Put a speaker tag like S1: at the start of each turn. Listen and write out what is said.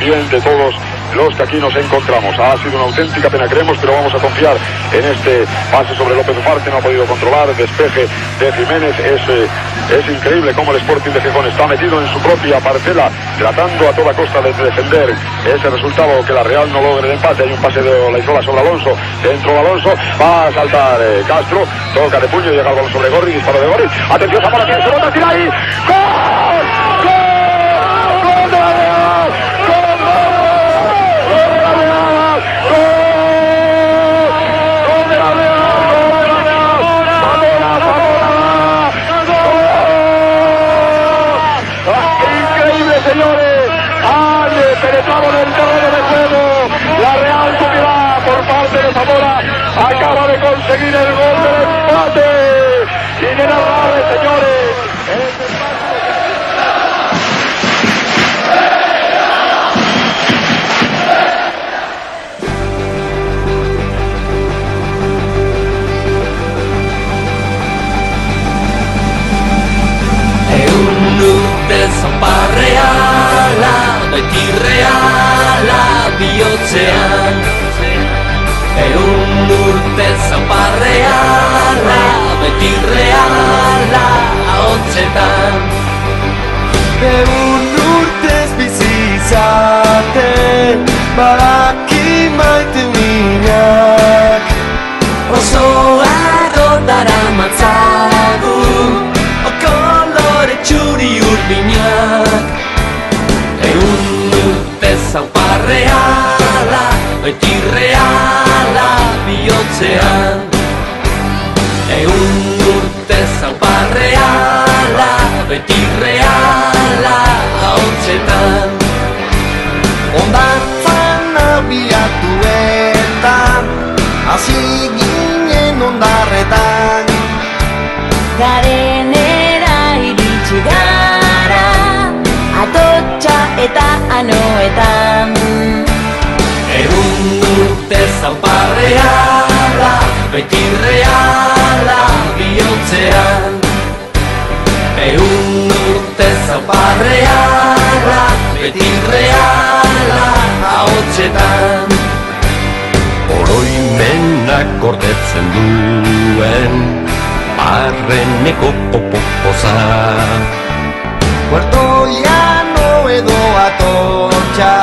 S1: bien de todos los que aquí nos encontramos. Ha sido una auténtica pena, creemos, pero vamos a confiar en este pase sobre López Ufarte, no ha podido controlar, despeje de Jiménez. Es increíble cómo el Sporting de Gijón está metido en su propia parcela, tratando a toda costa de defender ese resultado, que la Real no logre el empate. Hay un pase de Olaizola sobre Alonso, dentro de Alonso, va a saltar Castro, toca de puño, llega el balón sobre Gorri, disparo de Gorri, atención, Zamora tiene segunda, tira ahí, ¡gol! ¡Gol! ¡Gol de la Real!
S2: Señores, han penetrado en el terreno de juego. La Real Sociedad, por parte de Zamora, acaba de conseguir el gol del empate. Inenarrable, señores.
S3: Reala, beti reala bihotzean. Urte zaparreala, beti reala ahotsetan.
S4: Urtez bizi izaten, badaki maite minak.
S3: Oso arro daramatzagu, kolore txuri urbinak. Urte zauparreala, beti reala bihotzean. Urte zauparreala, beti reala ahotsetan.
S4: Ondartzan abiatuetan, hasi ginen ondarretan.
S5: Garenera iritsi gara, Atotxa eta Anoetan.
S3: Urte zauparreala, beti reala bihotzean. Urte zauparreala, beti reala ahotsetan.
S4: Oroimenak gordetzen duen, barreneko popopoza. Puerto Llano edo Atotxa,